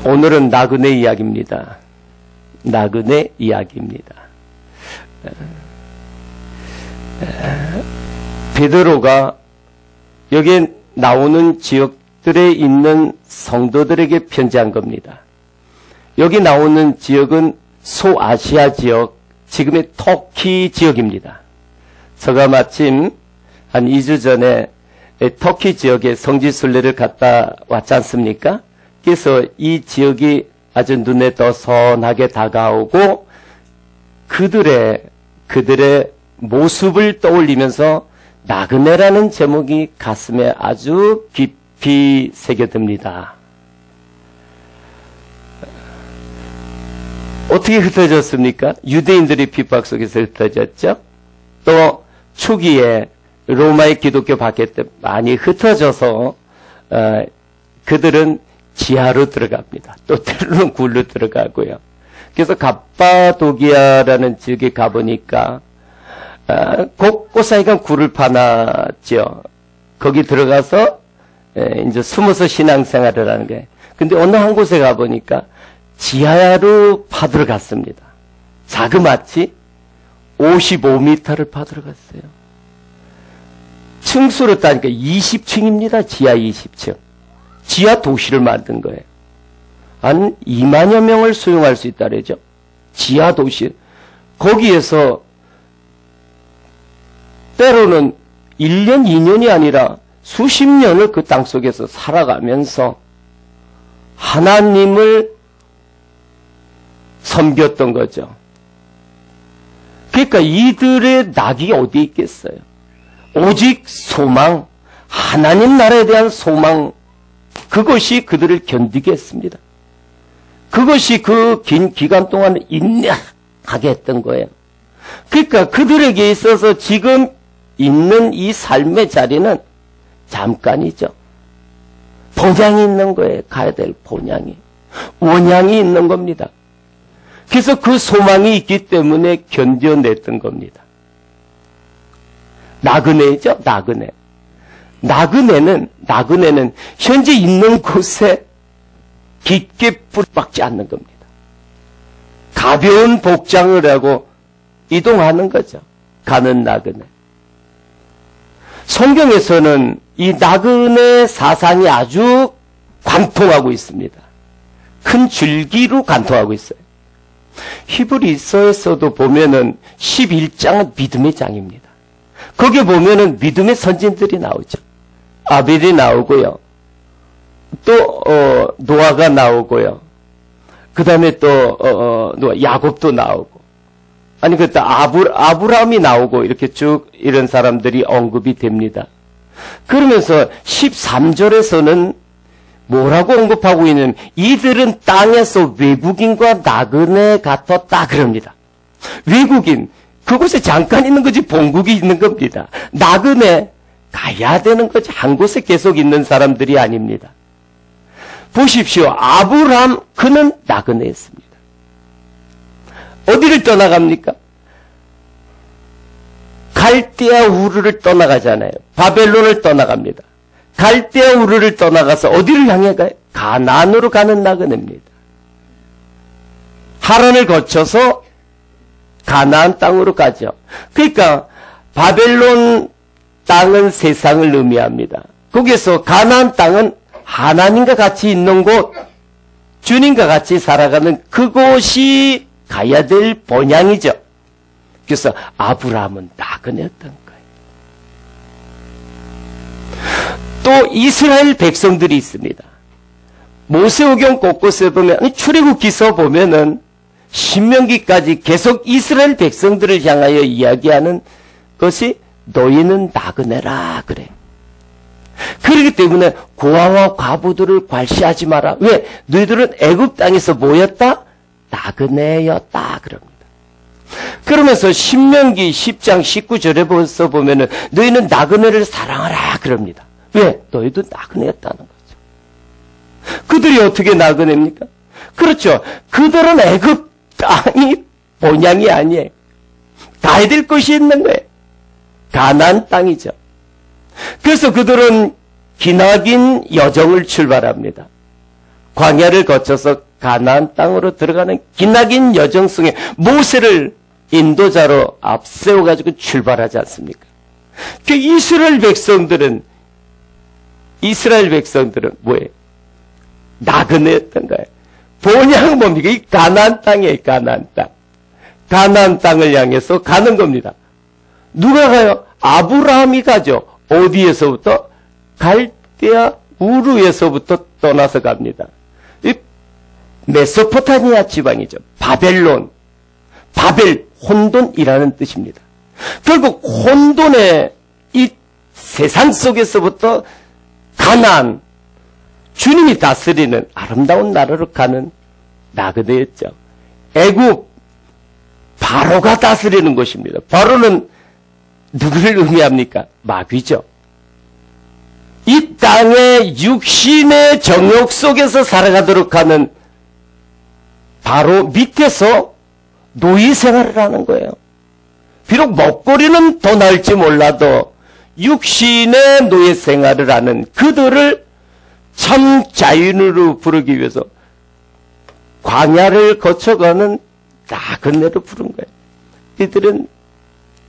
오늘은 나그네 이야기입니다. 나그네 이야기입니다. 베드로가 여기에 나오는 지역들에 있는 성도들에게 편지한 겁니다. 여기 나오는 지역은 소아시아 지역, 지금의 터키 지역입니다. 제가 마침 한 2주 전에 터키 지역에 성지순례를 갔다 왔지 않습니까? 그래서 이 지역이 아주 눈에 더 선하게 다가오고 그들의 모습을 떠올리면서 나그네라는 제목이 가슴에 아주 깊이 새겨듭니다. 어떻게 흩어졌습니까? 유대인들의 핍박 속에서 흩어졌죠. 또 초기에 로마의 기독교 박해 때 많이 흩어져서 그들은 지하로 들어갑니다. 또 때로는 굴로 들어가고요. 그래서 갑바도기아라는 지역에 가보니까 곳곳사이가 굴을 파놨죠. 거기 들어가서 이제 숨어서 신앙생활을 하는 거예요. 근데 어느 한 곳에 가보니까 지하로 파들어갔습니다. 자그마치 55m를 파들어갔어요. 층수로 따니까 20층입니다. 지하 20층. 지하 도시를 만든 거예요. 한 2만여 명을 수용할 수 있다 그러죠. 지하 도시. 거기에서 때로는 1년, 2년이 아니라 수십 년을 그 땅 속에서 살아가면서 하나님을 섬겼던 거죠. 그러니까 이들의 낙이 어디 있겠어요? 오직 소망, 하나님 나라에 대한 소망, 그것이 그들을 견디게 했습니다. 그것이 그 긴 기간 동안 인내하게 했던 거예요. 그러니까 그들에게 있어서 지금 있는 이 삶의 자리는 잠깐이죠. 본향이 있는 거예요. 가야 될 본향이. 원향이 있는 겁니다. 그래서 그 소망이 있기 때문에 견뎌냈던 겁니다. 나그네죠, 나그네. 나그네는 현재 있는 곳에 깊게 뿌리박지 않는 겁니다. 가벼운 복장을 하고 이동하는 거죠. 가는 나그네. 성경에서는 이 나그네 사상이 아주 관통하고 있습니다. 큰 줄기로 관통하고 있어요. 히브리서에서도 보면은 11장은 믿음의 장입니다. 거기에 보면은 믿음의 선진들이 나오죠. 아벨이 나오고요. 또 노아가 나오고요. 그 다음에 또 야곱도 나오고, 아니 그때 아브라함이 나오고 이렇게 쭉 이런 사람들이 언급이 됩니다. 그러면서 13절에서는 뭐라고 언급하고 있는, 이들은 땅에서 외국인과 나그네 같았다 그럽니다. 외국인, 그곳에 잠깐 있는 거지 본국이 있는 겁니다. 나그네, 가야 되는 거지 한 곳에 계속 있는 사람들이 아닙니다. 보십시오. 아브라함, 그는 나그네였습니다. 어디를 떠나갑니까? 갈대아 우르를 떠나가잖아요. 바벨론을 떠나갑니다. 갈대아 우르를 떠나가서 어디를 향해 가요? 가나안으로 가는 나그네입니다. 하란을 거쳐서 가나안 땅으로 가죠. 그러니까 바벨론 땅은 세상을 의미합니다. 거기에서 가나안 땅은 하나님과 같이 있는 곳, 주님과 같이 살아가는 그곳이 가야 될 본향이죠. 그래서 아브라함은 나그네였던 거예요. 또 이스라엘 백성들이 있습니다. 모세오경 곳곳에 보면, 출애굽기서 보면은 신명기까지 계속 이스라엘 백성들을 향하여 이야기하는 것이 너희는 나그네라 그래. 그렇기 때문에 고아와 과부들을 관시하지 마라. 왜? 너희들은 애굽 땅에서 뭐였다? 나그네였다 그럽니다. 그러면서 신명기 10장 19절에 벌써 보면은 너희는 나그네를 사랑하라 그럽니다. 왜? 너희도 나그네였다는 거죠. 그들이 어떻게 나그네입니까? 그렇죠. 그들은 애굽 땅이 본향이 아니에요. 가야 될 것이 있는 거예요. 가나안 땅이죠. 그래서 그들은 기나긴 여정을 출발합니다. 광야를 거쳐서 가나안 땅으로 들어가는 기나긴 여정 속에 모세를 인도자로 앞세워가지고 출발하지 않습니까? 그 이스라엘 백성들은 뭐예요? 나그네였던 거예요. 본향은 뭡니까? 이 가나안 땅이에요. 가나안 땅. 가나안 땅을 향해서 가는 겁니다. 누가 가요? 아브라함이 가죠. 어디에서부터? 갈대아 우르에서부터 떠나서 갑니다. 이 메소포타미아 지방이죠. 바벨론. 바벨, 혼돈이라는 뜻입니다. 결국 혼돈의 이 세상 속에서부터 가나안, 주님이 다스리는 아름다운 나라로 가는 나그네였죠. 애굽, 바로가 다스리는 곳입니다. 바로는 누구를 의미합니까? 마귀죠. 이 땅의 육신의 정욕 속에서 살아가도록 하는 바로 밑에서 노예 생활을 하는 거예요. 비록 먹거리는 더 나을지 몰라도 육신의 노예 생활을 하는 그들을 참 자유인으로 부르기 위해서 광야를 거쳐가는 나그네로 부른 거예요. 이들은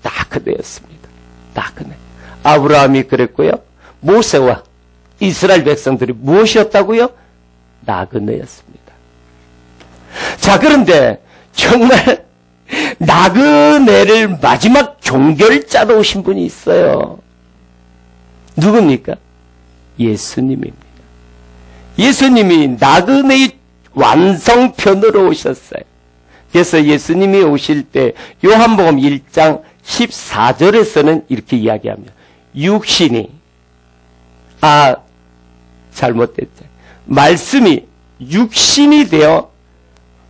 나그네였습니다. 나그네. 아브라함이 그랬고요. 모세와 이스라엘 백성들이 무엇이었다고요? 나그네였습니다. 자, 그런데 정말 나그네를 마지막 종결자로 오신 분이 있어요. 누굽니까? 예수님입니다. 예수님이 나그네의 완성편으로 오셨어요. 그래서 예수님이 오실 때 요한복음 1장 14절에서는 이렇게 이야기합니다. 육신이 잘못됐죠. 말씀이 육신이 되어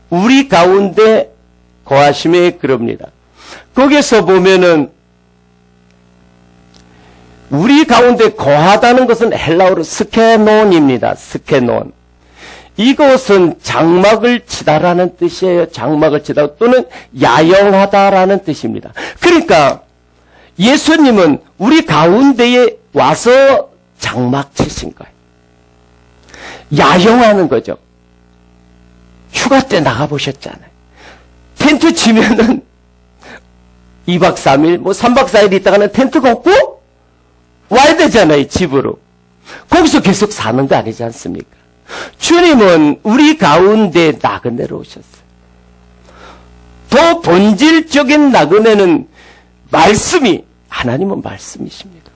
우리 가운데 거하심에 그럽니다. 거기서 보면은 우리 가운데 거하다는 것은 헬라어로 스케논입니다. 스케논. 이것은 장막을 치다라는 뜻이에요. 장막을 치다 또는 야영하다라는 뜻입니다. 그러니까 예수님은 우리 가운데에 와서 장막 치신 거예요. 야영하는 거죠. 휴가 때 나가보셨잖아요. 텐트 치면은 2박 3일, 3박 4일 있다가는 텐트가 없고 와야 되잖아요, 집으로. 거기서 계속 사는 거 아니지 않습니까? 주님은 우리 가운데 나그네로 오셨어요. 더 본질적인 나그네는 하나님은 말씀이십니다.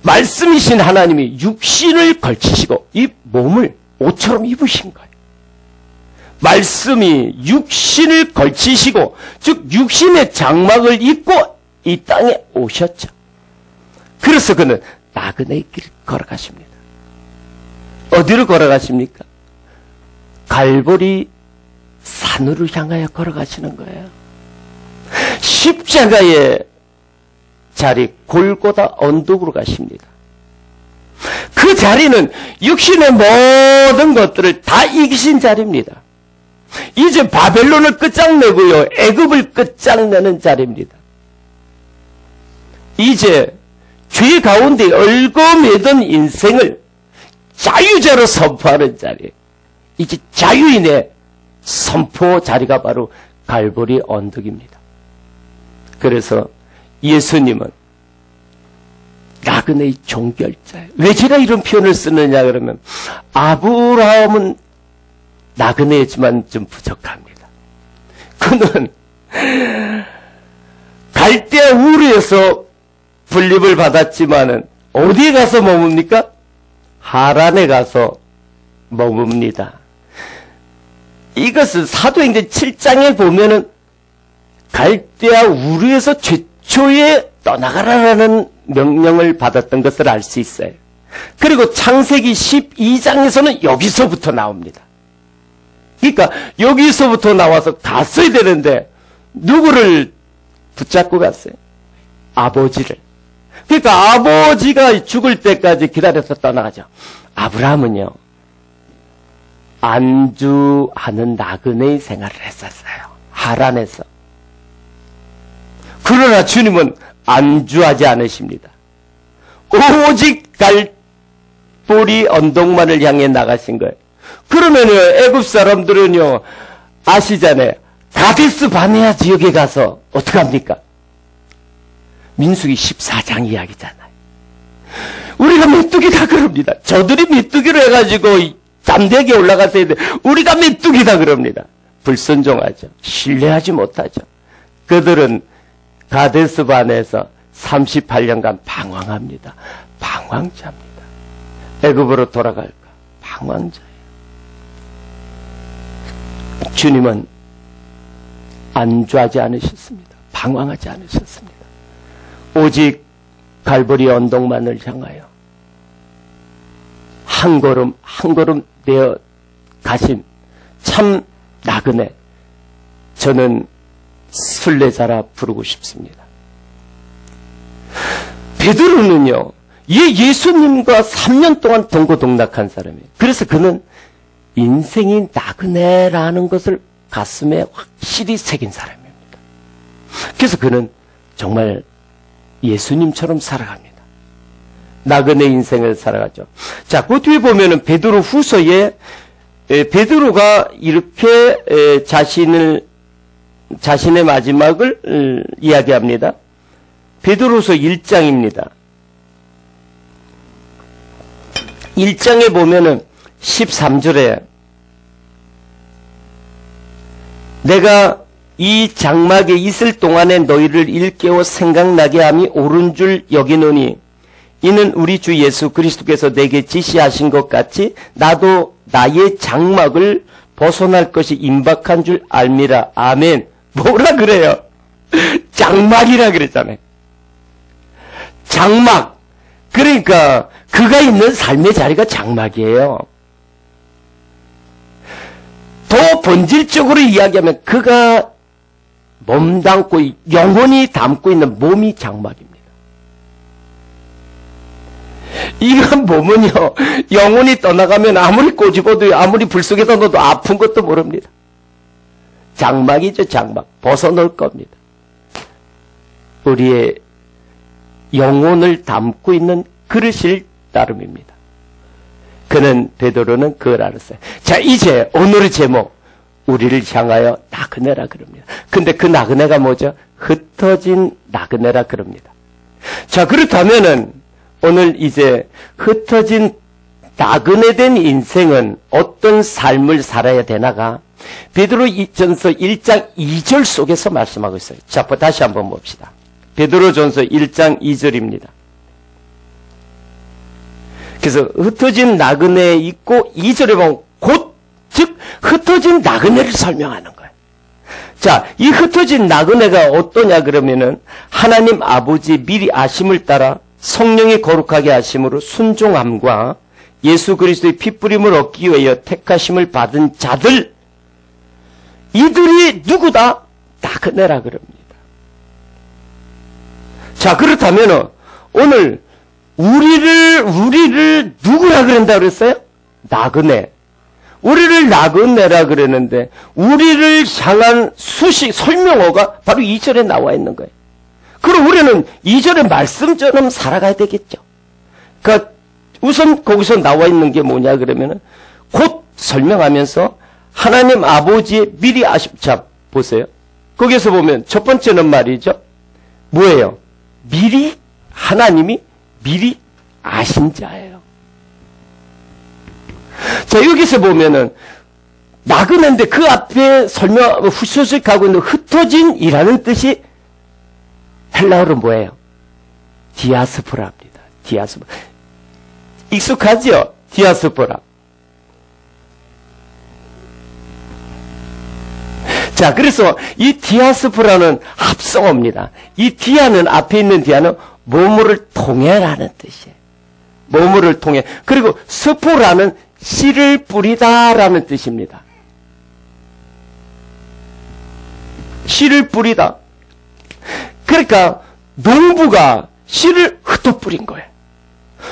말씀이신 하나님이 육신을 걸치시고 이 몸을 옷처럼 입으신 거예요. 말씀이 육신을 걸치시고, 즉 육신의 장막을 입고 이 땅에 오셨죠. 그래서 그는 나그네의 길을 걸어가십니다. 어디로 걸어가십니까? 갈보리 산으로 향하여 걸어가시는 거예요. 십자가의 자리 골고다 언덕으로 가십니다. 그 자리는 육신의 모든 것들을 다 이기신 자리입니다. 이제 바벨론을 끝장내고요, 애굽을 끝장내는 자리입니다. 이제 죄 가운데 얽어매던 인생을 자유자로 선포하는 자리예요. 이제 자유인의 선포 자리가 바로 갈보리 언덕입니다. 그래서 예수님은 나그네의 종결자예요. 왜 제가 이런 표현을 쓰느냐 그러면 아브라함은 나그네지만 좀 부족합니다. 그는 갈대아 우르에서 분립을 받았지만은 어디에 가서 머뭅니까? 하란에 가서 머뭅니다. 이것은 사도행전 7장에 보면은 갈대아 우르에서 최초에 떠나가라라는 명령을 받았던 것을 알 수 있어요. 그리고 창세기 12장에서는 여기서부터 나옵니다. 그러니까 여기서부터 나와서 갔어야 되는데 누구를 붙잡고 갔어요? 아버지를. 그러니까 아버지가 죽을 때까지 기다려서 떠나가죠. 아브라함은요, 안주하는 나그네의 생활을 했었어요. 하란에서. 그러나 주님은 안주하지 않으십니다. 오직 갈보리 언덕만을 향해 나가신 거예요. 그러면은 애굽 사람들은요, 아시잖아요. 가데스 바네아 지역에 가서 어떡합니까? 민수기 14장 이야기잖아요. 우리가 메뚜기다 그럽니다. 저들이 메뚜기로 해가지고 잠대기에 올라가서 해야 돼. 우리가 메뚜기다 그럽니다. 불순종하죠. 신뢰하지 못하죠. 그들은 가데스 바네아에서 38년간 방황합니다. 방황자입니다. 애굽으로 돌아갈까? 방황자예요. 주님은 안주하지 않으셨습니다. 방황하지 않으셨습니다. 오직 갈보리 언덕만을 향하여 한 걸음 한 걸음 내어 가신 참 나그네, 저는 순례자라 부르고 싶습니다. 베드로는요, 예수님과 3년 동안 동고동락한 사람이에요. 그래서 그는 인생이 나그네라는 것을 가슴에 확실히 새긴 사람입니다. 그래서 그는 정말 예수님처럼 살아갑니다. 나그네 인생을 살아가죠. 자, 그 뒤에 보면은 베드로 후서에 베드로가 이렇게 자신의 마지막을 이야기합니다. 베드로서 1장입니다. 1장에 보면은 13절에 내가 이 장막에 있을 동안에 너희를 일깨워 생각나게 함이 옳은 줄 여기노니 이는 우리 주 예수 그리스도께서 내게 지시하신 것 같이 나도 나의 장막을 벗어날 것이 임박한 줄 알미라. 아멘. 뭐라 그래요? 장막이라 그랬잖아요. 장막. 그러니까 그가 있는 삶의 자리가 장막이에요. 더 본질적으로 이야기하면 그가 몸담고 영혼이 담고 있는 몸이 장막입니다. 이건 몸은요, 영혼이 떠나가면 아무리 꼬집어도 아무리 불 속에다 넣어도 아픈 것도 모릅니다. 장막이죠, 장막. 벗어놓을 겁니다. 우리의 영혼을 담고 있는 그릇일 따름입니다. 그는, 베드로는 그걸 알았어요. 자, 이제 오늘의 제목, 우리를 향하여 나그네라 그럽니다. 근데 그 나그네가 뭐죠? 흩어진 나그네라 그럽니다. 자, 그렇다면은 오늘 이제 흩어진 나그네된 인생은 어떤 삶을 살아야 되나가 베드로전서 1장 2절 속에서 말씀하고 있어요. 자, 다시 한번 봅시다. 베드로전서 1장 2절입니다. 그래서 흩어진 나그네 있고 2절에 보면 곧, 즉 흩어진 나그네를 설명하는 거예요. 자, 이 흩어진 나그네가 어떠냐 그러면은 하나님 아버지 미리 아심을 따라 성령이 거룩하게 하심으로 순종함과 예수 그리스도의 핏부림을 얻기 위하여 택하심을 받은 자들, 이들이 누구다? 나그네라 그럽니다. 자, 그렇다면 오늘 우리를 누구라 그런다 그랬어요? 나그네. 우리를 나그네라 그랬는데 우리를 향한 설명어가 바로 2절에 나와 있는 거예요. 그럼 우리는 2절의 말씀처럼 살아가야 되겠죠. 그러니까 우선 거기서 나와 있는 게 뭐냐 그러면은 곧 설명하면서 하나님 아버지의 미리 아심. 자, 보세요. 거기서 보면 첫 번째는 말이죠. 뭐예요? 미리, 하나님이 미리 아신 자예요. 자, 여기서 보면은 나그네인데 그 앞에 후소식하고 있는 흩어진이라는 뜻이 헬라어로 뭐예요? 디아스포라입니다. 디아스포라. 익숙하죠? 디아스포라. 자, 그래서 이 디아스포라는 합성어입니다. 이 디아는, 앞에 있는 디아는 뭐뭐를 통해라는 뜻이에요. 뭐뭐를 통해. 그리고 스포라는 씨를 뿌리다라는 뜻입니다. 씨를 뿌리다. 그러니까 농부가 씨를 흩어 뿌린 거예요.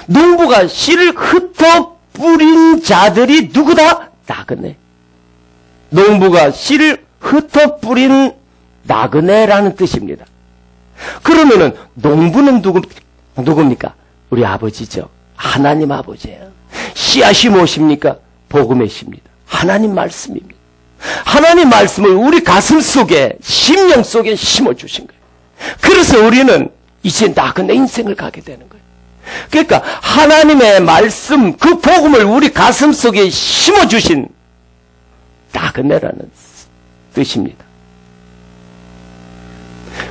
농부가 씨를 흩어 뿌린 자들이 누구다? 나그네. 농부가 씨를 흩어 뿌린 나그네라는 뜻입니다. 그러면은 농부는 누굽니까? 우리 아버지죠. 하나님 아버지예요. 씨앗이 무엇입니까? 복음의 씨입니다. 하나님 말씀입니다. 하나님 말씀을 우리 가슴 속에, 심령 속에 심어주신 거예요. 그래서 우리는 이제 나그네 인생을 가게 되는 거예요. 그러니까 하나님의 말씀, 그 복음을 우리 가슴 속에 심어주신 나그네라는 뜻입니다.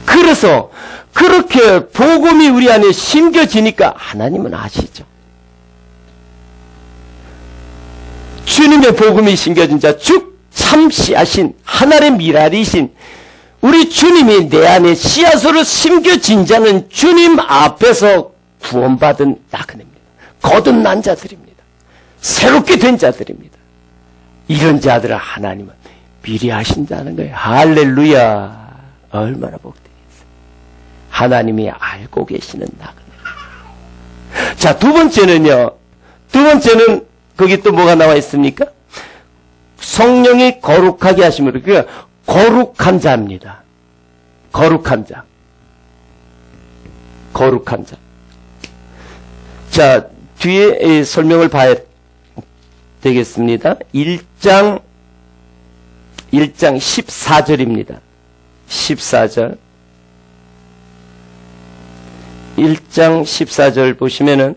그래서 그렇게 복음이 우리 안에 심겨지니까 하나님은 아시죠. 주님의 복음이 심겨진 자, 즉 참 씨앗인 하늘의 미랄이신 우리 주님이 내 안에 씨앗으로 심겨진 자는 주님 앞에서 구원받은 나그네입니다. 거듭난 자들입니다. 새롭게 된 자들입니다. 이런 자들을 하나님은 미리 하신다는 거예요. 할렐루야. 얼마나 복되겠어요. 하나님이 알고 계시는 나그네. 자, 두 번째는요. 두 번째는 거기 또 뭐가 나와 있습니까? 성령이 거룩하게 하심으로, 그러니까 거룩한 자입니다. 거룩한 자. 거룩한 자. 자, 뒤에 설명을 봐야 되겠습니다. 1장 14절입니다. 14절. 1장 14절 보시면은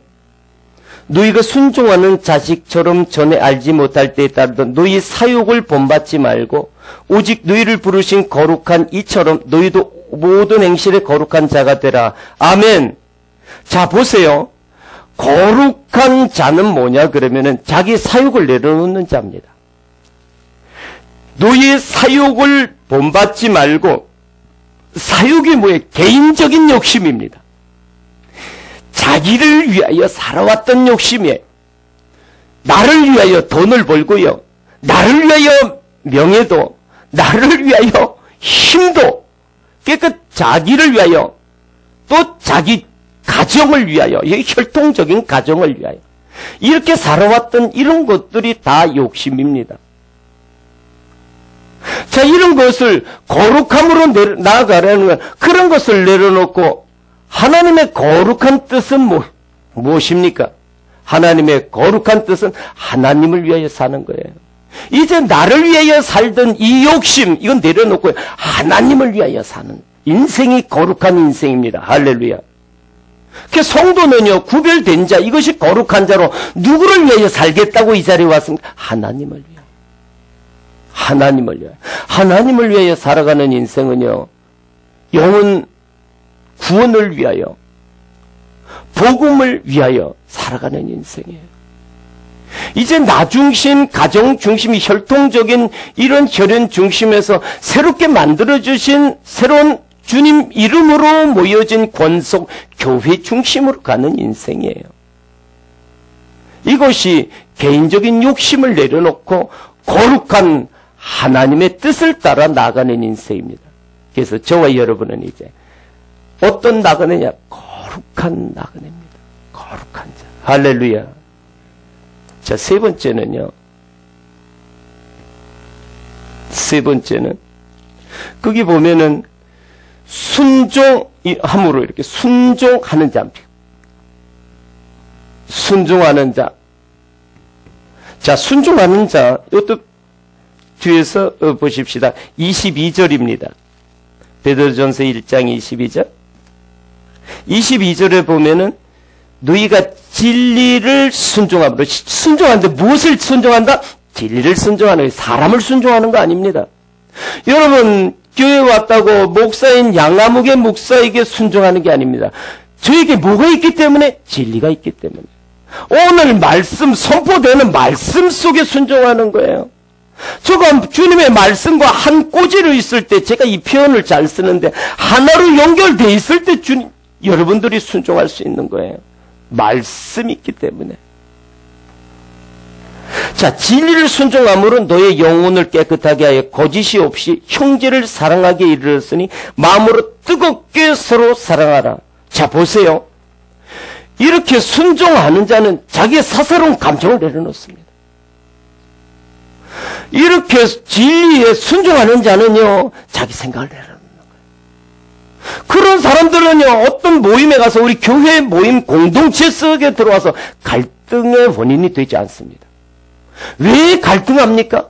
너희가 순종하는 자식처럼 전에 알지 못할 때에 따르던 너희 사욕을 본받지 말고 오직 너희를 부르신 거룩한 이처럼 너희도 모든 행실에 거룩한 자가 되라. 아멘. 자, 보세요. 거룩한 자는 뭐냐 그러면은 자기 사욕을 내려놓는 자입니다. 너희의 사욕을 본받지 말고, 사욕이 뭐예요? 개인적인 욕심입니다. 자기를 위하여 살아왔던 욕심이에요. 나를 위하여 돈을 벌고요. 나를 위하여 명예도, 나를 위하여 힘도, 그러니까 자기를 위하여, 또 자기 가정을 위하여, 혈통적인 가정을 위하여 이렇게 살아왔던 이런 것들이 다 욕심입니다. 자, 이런 것을 거룩함으로 나아가려는 건 그런 것을 내려놓고 하나님의 거룩한 뜻은 무엇입니까? 하나님의 거룩한 뜻은 하나님을 위하여 사는 거예요. 이제 나를 위하여 살던 이 욕심, 이건 내려놓고 하나님을 위하여 사는 인생이 거룩한 인생입니다. 할렐루야. 그 성도는요, 구별된 자, 이것이 거룩한 자로 누구를 위하여 살겠다고 이 자리에 왔습니까? 하나님을 위하여. 하나님을 위하여. 하나님을 위하여 살아가는 인생은요, 영혼 구원을 위하여, 복음을 위하여 살아가는 인생이에요. 이제 나 중심, 가정 중심이 혈통적인 이런 혈연 중심에서 새롭게 만들어주신 새로운 주님 이름으로 모여진 권속 교회 중심으로 가는 인생이에요. 이것이 개인적인 욕심을 내려놓고 거룩한 하나님의 뜻을 따라 나가는 인생입니다. 그래서 저와 여러분은 이제 어떤 나그네냐? 거룩한 나그네입니다. 거룩한 자. 할렐루야. 자, 세 번째는요. 세 번째는 거기 보면은 순종함으로 이렇게 순종하는 자입니다. 순종하는 자. 자, 순종하는 자. 이것도 뒤에서 보십시다. 22절입니다. 베드로전서 1장 22절. 22절에 보면은 너희가 진리를 순종함으로, 순종하는데 무엇을 순종한다? 진리를 순종하는 거예요. 사람을 순종하는 거 아닙니다. 여러분, 교회에 왔다고 목사인 양아무개 목사에게 순종하는 게 아닙니다. 저에게 뭐가 있기 때문에? 진리가 있기 때문에. 오늘 말씀, 선포되는 말씀 속에 순종하는 거예요. 제가 주님의 말씀과 한 꼬지로 있을 때, 제가 이 표현을 잘 쓰는데, 하나로 연결되어 있을 때 여러분들이 순종할 수 있는 거예요. 말씀이 있기 때문에. 자, 진리를 순종함으로 너의 영혼을 깨끗하게 하여 거짓이 없이 형제를 사랑하게 이르렀으니 마음으로 뜨겁게 서로 사랑하라. 자, 보세요. 이렇게 순종하는 자는 자기의 사사로운 감정을 내려놓습니다. 이렇게 진리에 순종하는 자는요, 자기 생각을 내려놓는 거예요. 그런 사람들은요, 어떤 모임에 가서 우리 교회 모임 공동체 속에 들어와서 갈등의 원인이 되지 않습니다. 왜 갈등합니까?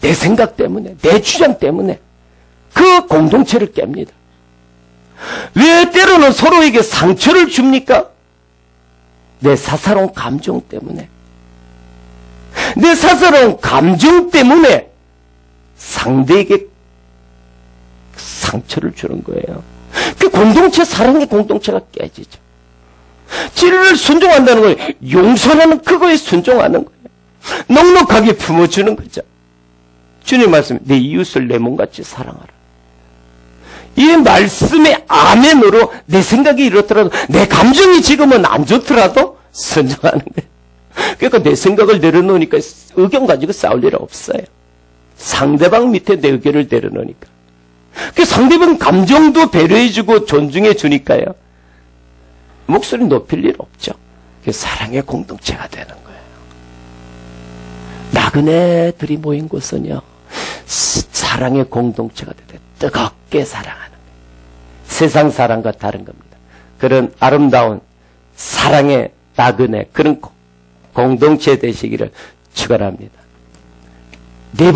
내 생각 때문에, 내 주장 때문에 그 공동체를 깹니다. 왜 때로는 서로에게 상처를 줍니까? 내 사사로운 감정 때문에. 내 사사로운 감정 때문에 상대에게 상처를 주는 거예요. 그 공동체, 사랑의 공동체가 깨지죠. 진리를 순종한다는 건 용서라는 그거에 순종하는 거예요. 넉넉하게 품어주는 거죠. 주님 말씀, 내 이웃을 내 몸같이 사랑하라. 이 말씀의 아멘으로 내 생각이 이렇더라도, 내 감정이 지금은 안 좋더라도 순종하는 거예요. 그러니까 내 생각을 내려놓으니까 의견 가지고 싸울 일 없어요. 상대방 밑에 내 의견을 내려놓으니까. 그 상대방 감정도 배려해주고 존중해주니까요. 목소리 높일 일 없죠. 그 사랑의 공동체가 되는 거예요. 나그네들이 모인 곳은요, 사랑의 공동체가 되되 뜨겁게 사랑하는 거예요. 세상 사랑과 다른 겁니다. 그런 아름다운 사랑의 나그네, 그런 공동체 되시기를 축원합니다. 네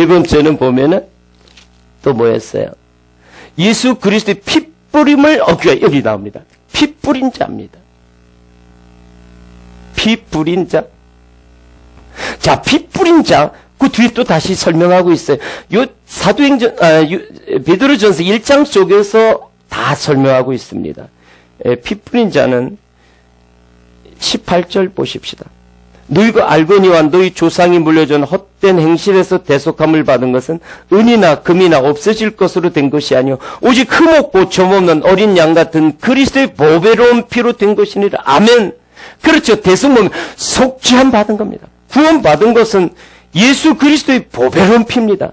번째는 보면은 또 뭐였어요? 예수 그리스도의 피 뿌림을 얻기가, 여기 나옵니다. 피 뿌린 자입니다. 피 뿌린 자. 자, 피 뿌린 자, 그 뒤에 또 다시 설명하고 있어요. 요 사도행전, 베드로전서 1장 쪽에서 다 설명하고 있습니다. 피 뿌린 자는 18절 보십시다. 너희가 알거니와 너희 조상이 물려준 헛된 행실에서 대속함을 받은 것은 은이나 금이나 없어질 것으로 된 것이 아니요 오직 흠없고 점없는 어린 양 같은 그리스도의 보배로운 피로 된 것이니라. 아멘. 그렇죠. 대속은 속죄함 받은 겁니다. 구원 받은 것은 예수 그리스도의 보배로운 피입니다.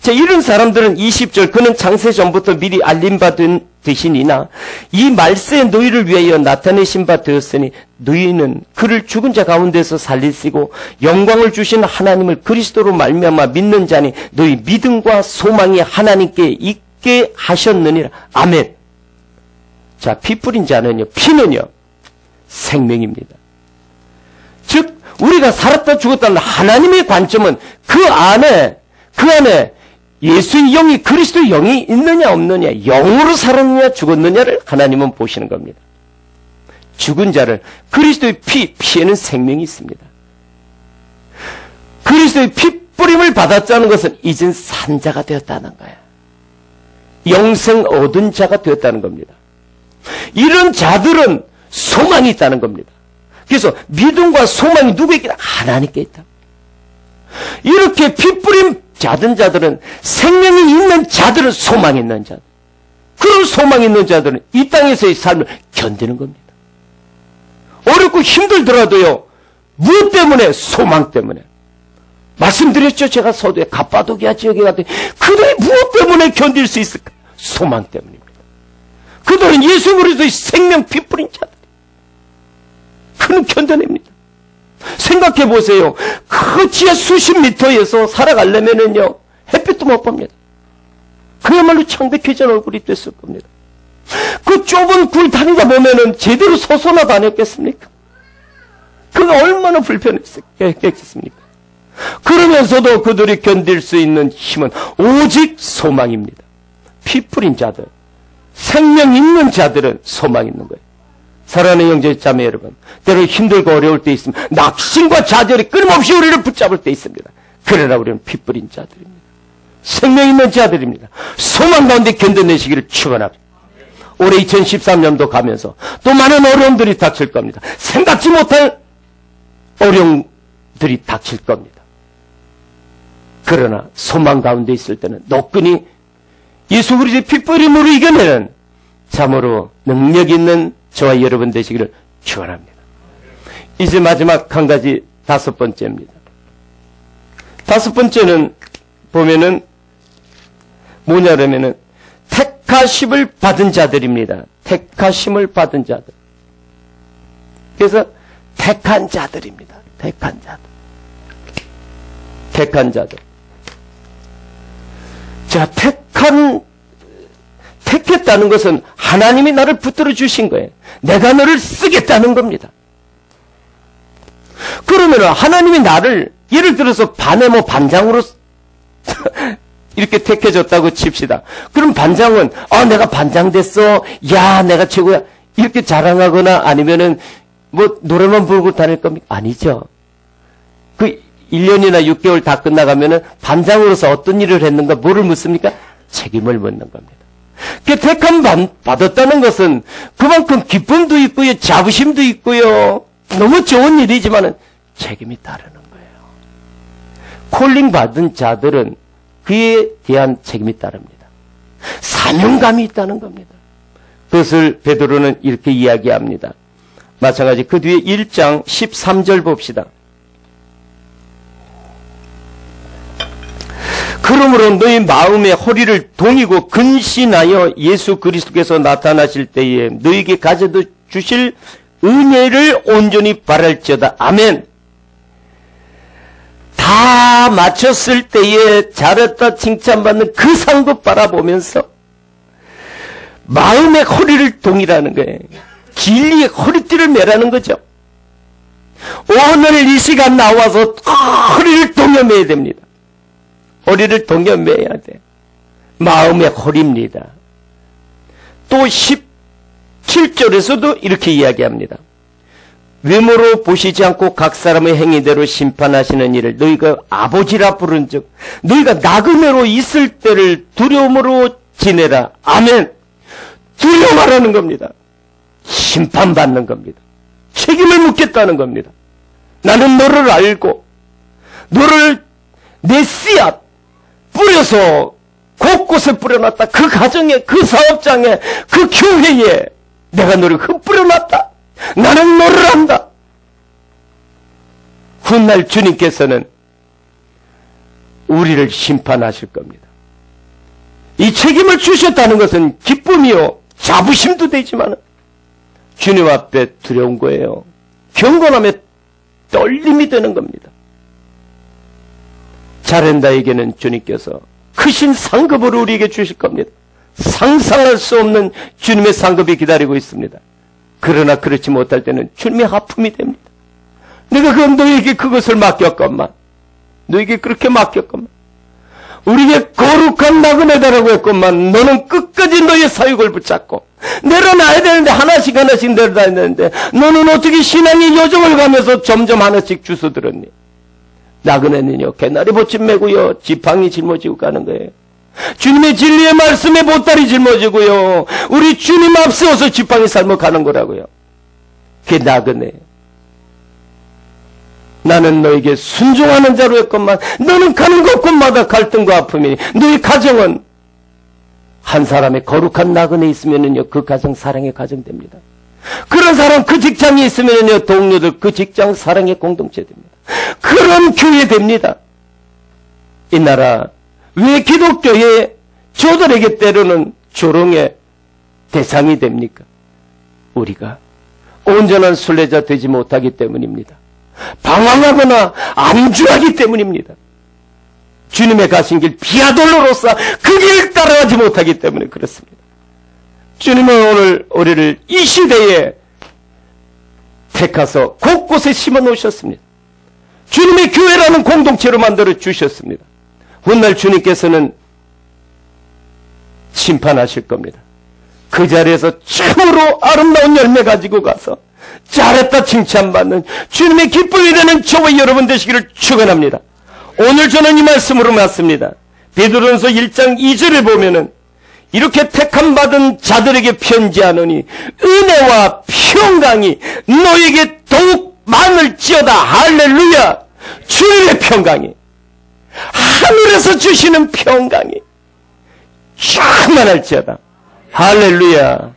자, 이런 사람들은 20절, 그는 창세 전부터 미리 알림받은 되시니나 이 말세에 너희를 위하여 나타내신 바 되었으니 너희는 그를 죽은 자 가운데서 살리시고 영광을 주신 하나님을 그리스도로 말미암아 믿는 자니 너희 믿음과 소망이 하나님께 있게 하셨느니라. 아멘. 자, 피 뿌린 자는요, 피는요 생명입니다. 즉 우리가 살았다 죽었다는 하나님의 관점은 그 안에 예수의 영이, 그리스도의 영이 있느냐 없느냐, 영으로 살았느냐 죽었느냐를 하나님은 보시는 겁니다. 죽은 자를, 그리스도의 피에는 생명이 있습니다. 그리스도의 피 뿌림을 받았다는 것은 이젠 산 자가 되었다는 거예요. 영생 얻은 자가 되었다는 겁니다. 이런 자들은 소망이 있다는 겁니다. 그래서 믿음과 소망이 누구에게 있다? 하나님께 있다. 이렇게 피 뿌림 받은 자들은, 생명이 있는 자들은 소망이 있는 자들. 그런 소망이 있는 자들은 이 땅에서의 삶을 견디는 겁니다. 어렵고 힘들더라도요, 무엇 때문에? 소망 때문에. 말씀드렸죠. 제가 서두에 갑바도기아 지역에 갔더니 그들이 무엇 때문에 견딜 수 있을까? 소망 때문입니다. 그들은 예수 그리스도의 생명 피 뿌린 자들. 그는 견뎌냅니다. 생각해 보세요. 그 지하 수십 미터에서 살아가려면은요, 햇빛도 못 봅니다. 그야말로 창백해진 얼굴이 됐을 겁니다. 그 좁은 굴 다니다 보면은 제대로 서서나 다녔겠습니까? 그가 얼마나 불편했겠습니까? 그러면서도 그들이 견딜 수 있는 힘은 오직 소망입니다. 피 뿌린 자들, 생명 있는 자들은 소망 있는 거예요. 사랑하는 형제 자매 여러분, 때로 힘들고 어려울 때 있으면 낙심과 좌절이 끊임없이 우리를 붙잡을 때 있습니다. 그러나 우리는 피 뿌린 자들입니다. 생명 있는 자들입니다. 소망 가운데 견뎌내시기를 축원합니다. 올해 2013년도 가면서 또 많은 어려움들이 닥칠 겁니다. 생각지 못할 어려움들이 닥칠 겁니다. 그러나 소망 가운데 있을 때는 노끈히 예수 그리스도의 피 뿌림으로 이겨내는 참으로 능력 있는 저와 여러분 되시기를 축원합니다. 이제 마지막 한 가지, 다섯 번째입니다. 다섯 번째는 보면은 뭐냐면은 택하심을 받은 자들입니다. 택하심을 받은 자들. 그래서 택한 자들입니다. 택한 자들. 택한 자들. 자, 택했다는 것은 하나님이 나를 붙들어 주신 거예요. 내가 너를 쓰겠다는 겁니다. 그러면 하나님이 나를 예를 들어서 반에모 반장으로 이렇게 택해줬다고 칩시다. 그럼 반장은 내가 반장 됐어. 야, 내가 최고야. 이렇게 자랑하거나 아니면은 뭐 노래만 부르고 다닐 겁니까? 아니죠. 그 1년이나 6개월 다 끝나가면은 반장으로서 어떤 일을 했는가 뭐를 묻습니까? 책임을 묻는 겁니다. 그 택함 받았다는 것은 그만큼 기쁨도 있고요, 자부심도 있고요. 너무 좋은 일이지만은 책임이 따르는 거예요. 콜링 받은 자들은 그에 대한 책임이 따릅니다. 사명감이 있다는 겁니다. 그것을 베드로는 이렇게 이야기합니다. 마찬가지 그 뒤에 1장 13절 봅시다. 그러므로 너희 마음의 허리를 동이고 근신하여 예수 그리스도께서 나타나실 때에 너희에게 가져다 주실 은혜를 온전히 바랄지어다. 아멘. 다 마쳤을 때에 잘했다 칭찬받는 그 상급 바라보면서 마음의 허리를 동이라는 거예요. 진리의 허리띠를 매라는 거죠. 오늘 이 시간 나와서 허리를 동여매야 됩니다. 허리를 동여매야 돼. 마음의 허리입니다. 또 17절에서도 이렇게 이야기합니다. 외모로 보시지 않고 각 사람의 행위대로 심판하시는 이를 너희가 아버지라 부른즉 너희가 나그네로 있을 때를 두려움으로 지내라. 아멘. 두려워하라는 겁니다. 심판받는 겁니다. 책임을 묻겠다는 겁니다. 나는 너를 알고 너를 내 씨앗 뿌려서 곳곳에 뿌려놨다. 그 가정에, 그 사업장에, 그 교회에 내가 너를 흩뿌려놨다. 나는 너를 안다. 훗날 주님께서는 우리를 심판하실 겁니다. 이 책임을 주셨다는 것은 기쁨이요 자부심도 되지만 주님 앞에 두려운 거예요. 경건함에 떨림이 되는 겁니다. 자렌다에게는 주님께서 크신 상급을 우리에게 주실 겁니다. 상상할 수 없는 주님의 상급이 기다리고 있습니다. 그러나 그렇지 못할 때는 주님의 하품이 됩니다. 내가 너에게 그것을 맡겼건만, 너에게 그렇게 맡겼건만, 우리에게 거룩한 나그네다라고 했건만, 너는 끝까지 너의 사육을 붙잡고 내려놔야 되는데 하나씩 내려놔야 되는데 너는 어떻게 신앙의 여정을 가면서 점점 하나씩 주워들었니? 나그네는요 개나리 보침 메고요 지팡이 짊어지고 가는 거예요. 주님의 진리의 말씀에 보따리 짊어지고요 우리 주님 앞세워서 지팡이 삶아 가는 거라고요. 그게 나그네. 나는 너에게 순종하는 자로 했건만 너는 가는 곳곳마다 갈등과 아픔이니 너의 가정은 한 사람의 거룩한 나그네 있으면은요 그 가정 사랑의 가정 됩니다. 그런 사람 그 직장에 있으면은요 동료들 그 직장 사랑의 공동체 됩니다. 그런 교회 됩니다. 이 나라 왜 기독교의 저들에게 때로는 조롱의 대상이 됩니까? 우리가 온전한 순례자 되지 못하기 때문입니다. 방황하거나 안주하기 때문입니다. 주님의 가신 길 비아돌로로서 그 길 따라가지 못하기 때문에 그렇습니다. 주님은 오늘 우리를 이 시대에 택하서 곳곳에 심어 놓으셨습니다. 주님의 교회라는 공동체로 만들어 주셨습니다. 훗날 주님께서는 심판하실 겁니다. 그 자리에서 참으로 아름다운 열매 가지고 가서 잘했다 칭찬받는 주님의 기쁨이 되는 저와 여러분 되시기를 축원합니다. 오늘 저는 이 말씀으로 맞습니다. 베드로전서 1장 2절을 보면은 이렇게 택함 받은 자들에게 편지하노니 은혜와 평강이 너에게 더욱 많을지어다. 할렐루야. 주님의 평강이 하늘에서 주시는 평강이 충만할지어다. 할렐루야.